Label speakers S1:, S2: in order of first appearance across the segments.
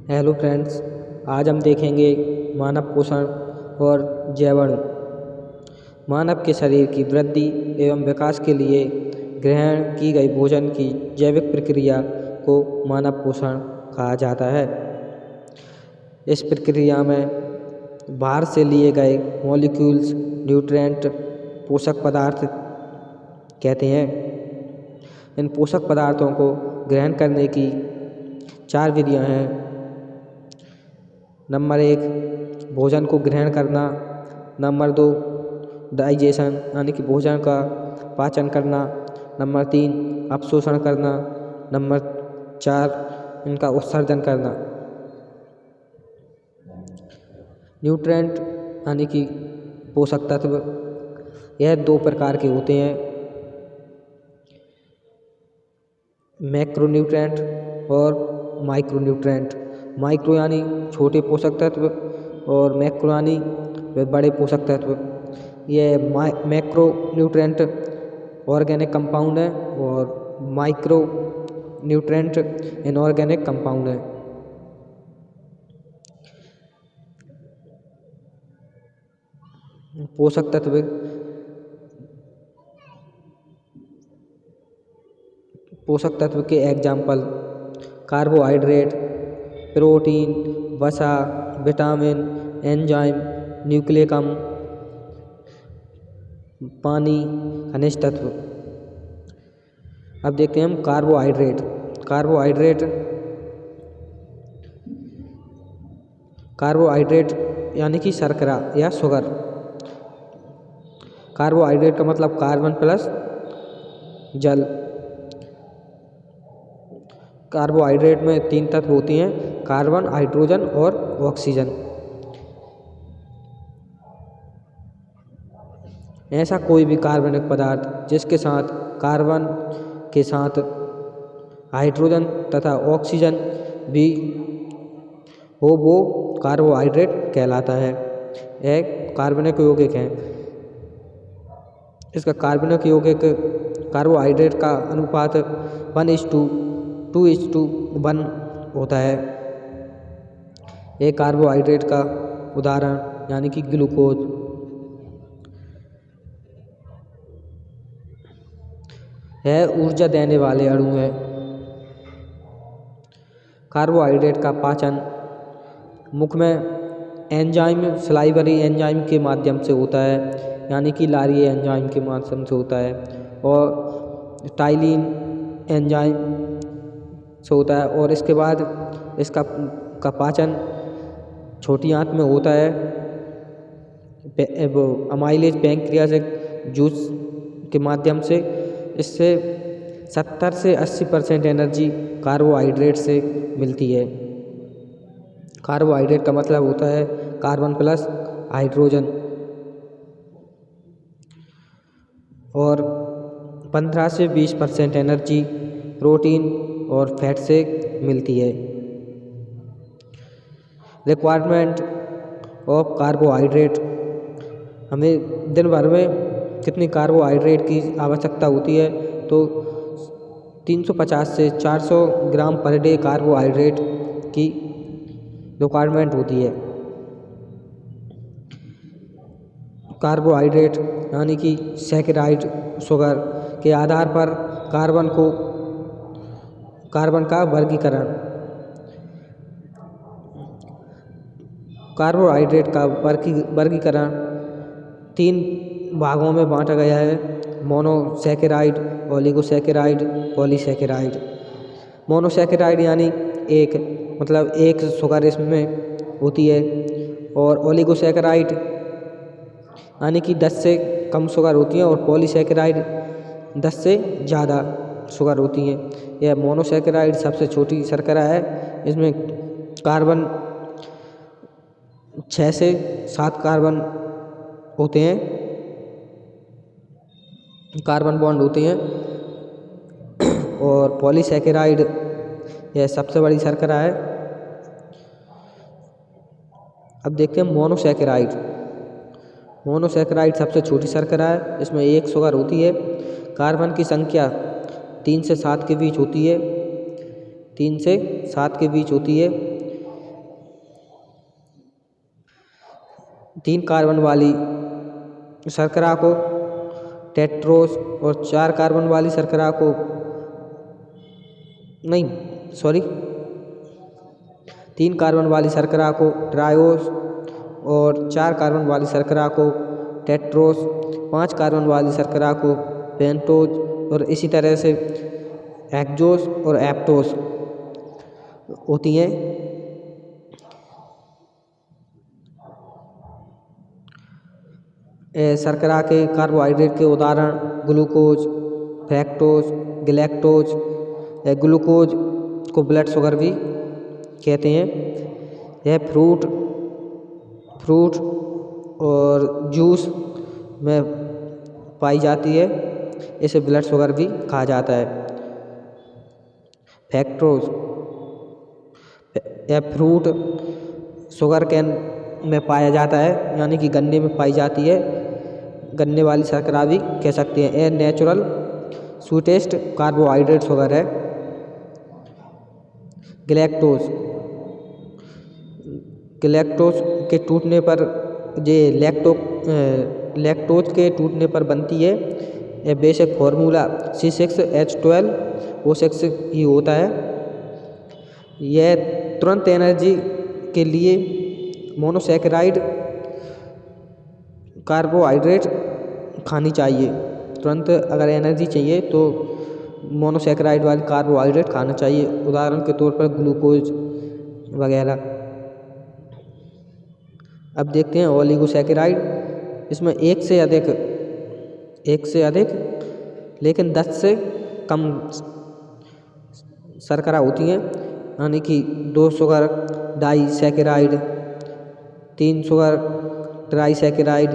S1: Hello friends, आज हम देखेंगे मानव पोषण और जैवण। मानव के शरीर की वृद्धि एवं विकास के लिए ग्रहण की गई भोजन की जैविक प्रक्रिया को मानव पोषण कहा जाता है। इस प्रक्रिया में बाहर से लिए गए मॉलिक्यूल्स, न्यूट्रिएंट, पोषक पदार्थ कहते हैं। इन पोषक पदार्थों को ग्रहण करने की 4 विधियाँ हैं। नंबर 1, भोजन को ग्रहण करना। नंबर 2, डाइजेशन यानी कि भोजन का पाचन करना। नंबर 3, अवशोषण करना। नंबर 4, इनका उत्सर्जन करना। न्यूट्रिएंट यानी कि पोषक तत्व, यह 2 प्रकार के होते हैं, मैक्रोन्यूट्रिएंट और माइक्रोन्यूट्रिएंट। माइक्रो यानी छोटे पोषक तत्व और मैक्रो यानी वे बड़े पोषक तत्व। यह मैक्रो न्यूट्रिएंट ऑर्गेनिक कंपाउंड है और माइक्रो न्यूट्रिएंट इनऑर्गेनिक कंपाउंड है। पोषक तत्व के एग्जाम्पल कार्बोहाइड्रेट, प्रोटीन, वसा, विटामिन, एंजाइम, न्यूक्लिक अम्ल, पानी, खनिज तत्व। अब देखते हैं हम कार्बोहाइड्रेट यानी कि शर्करा या शुगर। कार्बोहाइड्रेट का मतलब कार्बन प्लस जल। कार्बोहाइड्रेट में 3 तत्व होती हैं, कार्बन, हाइड्रोजन और ऑक्सीजन। ऐसा कोई भी कार्बनिक पदार्थ जिसके साथ कार्बन के साथ हाइड्रोजन तथा ऑक्सीजन भी हो वो कार्बोहाइड्रेट कहलाता है। यह कार्बनिक यौगिक है। इसका कार्बनिक यौगिक कार्बोहाइड्रेट का अनुपात 1:2:1 होता है। एक कार्बोहाइड्रेट का उदाहरण यानी कि ग्लूकोज। यह ऊर्जा देने वाले अणु है। कार्बोहाइड्रेट का पाचन मुख में एंजाइम, सलाइवरी एंजाइम के माध्यम से होता है, यानी कि लारीय एंजाइम के माध्यम से होता है, और टाइलिन एंजाइम से होता है। और इसके बाद इसका पाचन छोटी आंत में होता है। वो अमाइलेज पैंक्रियाटिक जूस के माध्यम से। इससे 70 से 80% एनर्जी कार्बोहाइड्रेट से मिलती है। कार्बोहाइड्रेट का मतलब होता है कार्बन प्लस हाइड्रोजन। और 15 से 20% एनर्जी प्रोटीन और फैट से मिलती है। रिक्वायरमेंट ऑफ कार्बोहाइड्रेट, हमें दिन भर में कितनी कार्बोहाइड्रेट की आवश्यकता होती है, तो 350 से 400 ग्राम पर डे कार्बोहाइड्रेट की रिक्वायरमेंट होती है। कार्बोहाइड्रेट यानी कि सैकेराइड शुगर के आधार पर कार्बन का वर्गीकरण। कार्बोहाइड्रेट का वर्गीकरण 3 भागों में बांटा गया है, मोनोसैकेराइड, ओलिगोसैकेराइड, पॉलीसैकेराइड। मोनोसैकेराइड यानी एक शुगर इसमें होती है, और ओलिगोसैकेराइड यानी कि 10 से कम शुगर होती है, और पॉलीसैकेराइड 10 से ज़्यादा शुगर होती हैं। यह मोनोसैकेराइड सबसे छोटी शर्करा है। इसमें कार्बन 6 से 7 कार्बन होते हैं, कार्बन बॉन्ड होते हैं। और पॉलीसैकेराइड यह सबसे बड़ी शर्करा है। अब देखते हैं मोनोसैकेराइड। मोनोसैकेराइड सबसे छोटी शर्करा है। इसमें एक शुगर होती है। कार्बन की संख्या 3 से 7 के बीच होती है। 3 से 7 के बीच होती है। 3 कार्बन वाली शर्करा को टेट्रोस और 4 कार्बन वाली शर्करा को नहीं सॉरी 3 कार्बन वाली शर्करा को ट्रायोस और 4 कार्बन वाली शर्करा को टेट्रोस, 5 कार्बन वाली शर्करा को पेंटोज और इसी तरह से हेक्सोस और एप्टोस होती हैं। शर्करा के कार्बोहाइड्रेट के उदाहरण ग्लूकोज, फ्रैक्टोज, गैलेक्टोज। ग्लूकोज को ब्लड शुगर भी कहते हैं। यह फ्रूट और जूस में पाई जाती है, इसे ब्लड शुगर भी कहा जाता है। फ्रैक्टोज यह फ्रूट शुगर कैन में पाया जाता है, यानी कि गन्ने में पाई जाती है। गन्ने वाली शर्करा भी कह सकते हैं। यह नेचुरल स्वीटेस्ट कार्बोहाइड्रेट शुगर है। गैलेक्टोज के टूटने पर लैक्टोज के टूटने पर बनती है। यह बेसिक फार्मूला C6H12O6 ही होता है। यह तुरंत एनर्जी के लिए मोनोसैकेराइड कार्बोहाइड्रेट खानी चाहिए। तुरंत अगर एनर्जी चाहिए तो मोनोसैकेराइड वाली कार्बोहाइड्रेट खाना चाहिए, उदाहरण के तौर पर ग्लूकोज वगैरह। अब देखते हैं ओलिगोसैकेराइड। इसमें एक से अधिक लेकिन 10 से कम शर्करा होती हैं, यानी कि 2 शुगर डाइसैकेराइड, 3 शुगर ट्राइसैकेराइड,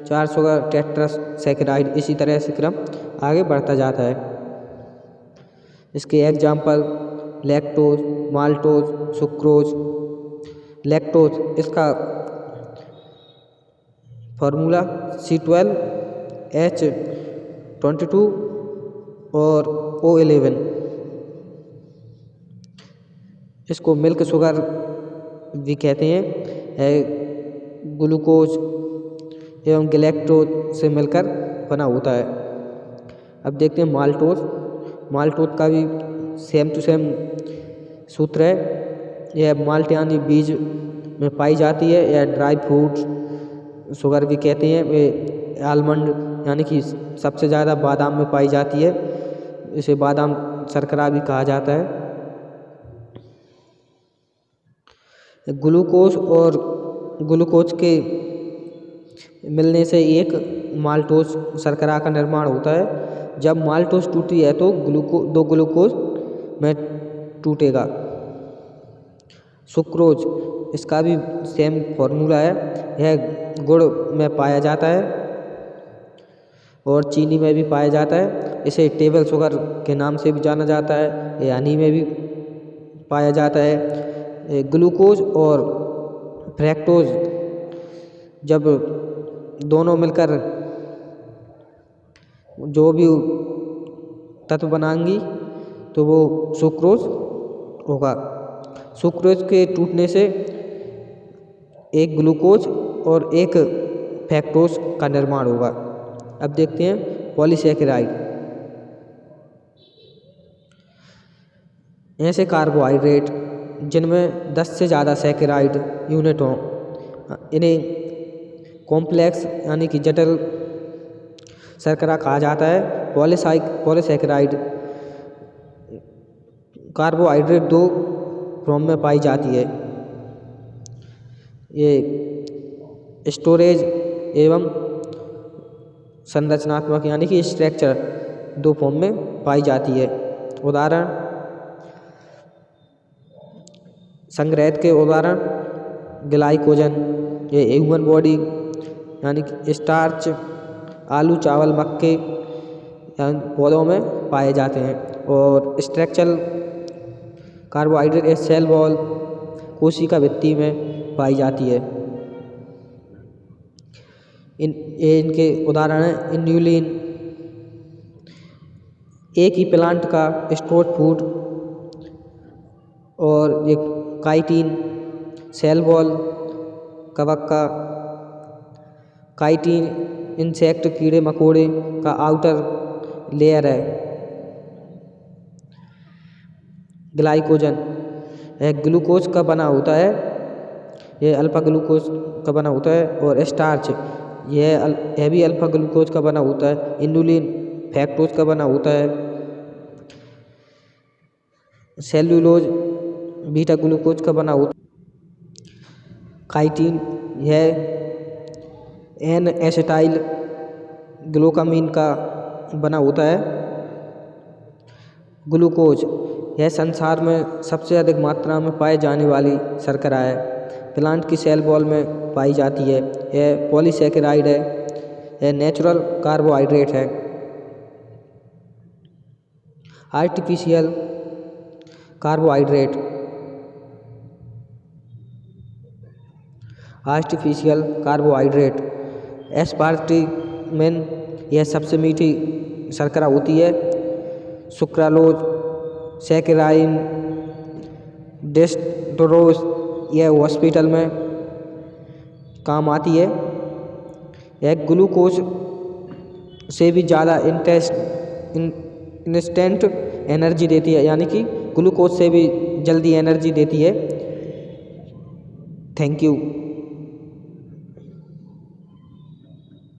S1: 4 शुगर टेट्रासैकेराइड, इसी तरह से क्रम आगे बढ़ता जाता है। इसके example lactose, maltose, sucrose. Lactose इसका फार्मूला C12H22 और O11। इसको मिल्क शुगर भी कहते हैं। ग्लूकोज एवं गैलेक्टोज से मिलकर बना होता है। अब देखते हैं माल्टोज का भी सेम टू सेम सूत्र है। यह माल्ट यानी बीज में पाई जाती है। यह ड्राई फ्रूट शुगर भी कहते हैं। वे आलमंड यानी कि सबसे ज़्यादा बादाम में पाई जाती है, इसे बादाम शर्करा भी कहा जाता है। ग्लूकोज के मिलने से एक माल्टोज शर्करा का निर्माण होता है। जब माल्टोज टूटी है तो दो ग्लूकोज में टूटेगा। सुक्रोज इसका भी सेम फॉर्मूला है। यह गुड़ में पाया जाता है और चीनी में भी पाया जाता है। इसे टेबल शुगर के नाम से भी जाना जाता है। यह हनी में भी पाया जाता है। ग्लूकोज और फ्रैक्टोज जब दोनों मिलकर जो भी तत्व बनाएंगी तो वो सुक्रोज होगा। सुक्रोज के टूटने से एक ग्लूकोज और एक फ्रैक्टोज का निर्माण होगा। अब देखते हैं पॉलीसैकेराइड। ऐसे कार्बोहाइड्रेट जिनमें 10 से ज़्यादा सैकेराइड यूनिट हों, इन्हें कॉम्प्लेक्स यानी कि जटिल शर्करा कहा जाता है। पॉलीसैकेराइड कार्बोहाइड्रेट 2 फॉर्म में पाई जाती है। ये स्टोरेज एवं संरचनात्मक यानी कि स्ट्रक्चर 2 फॉर्म में पाई जाती है। उदाहरण संग्रहित के उदाहरण ग्लाइकोजन, ये ह्यूमन बॉडी यानी कि स्टार्च, आलू, चावल, मक्के पौधों में पाए जाते हैं। और स्ट्रक्चरल कार्बोहाइड्रेट सेल वॉल, कोशिका भित्ति में पाई जाती है। इनके उदाहरण हैं इन्यूलिन, एक ही प्लांट का स्टोर फूड, और एक काइटिन, सेल वॉल, कवक का काइटिन इंसेक्ट कीड़े मकोड़े का आउटर लेयर है। ग्लाइकोजन यह ग्लूकोज का बना होता है, यह अल्फा ग्लूकोज का बना होता है। और स्टार्च यह भी अल्फा ग्लूकोज का बना होता है। इनुलिन फैक्टोज का बना होता है। सेल्यूलोज बीटा ग्लूकोज का बना होता है। काइटिन यह एन एसिटाइल ग्लूकामीन का बना होता है। ग्लूकोज यह संसार में सबसे अधिक मात्रा में पाए जाने वाली शर्करा है। प्लांट की सेल वॉल में पाई जाती है। यह पॉलीसैकेराइड है। यह नेचुरल कार्बोहाइड्रेट है। आर्टिफिशियल कार्बोहाइड्रेट एस्पार्टिमेन यह सबसे मीठी शर्करा होती है। सुक्रालोज सैकेराइन डेक्सट्रोज यह हॉस्पिटल में काम आती है। यह ग्लूकोज से भी ज़्यादा इंस्टेंट एनर्जी देती है, यानी कि ग्लूकोज से भी जल्दी एनर्जी देती है। Thank you.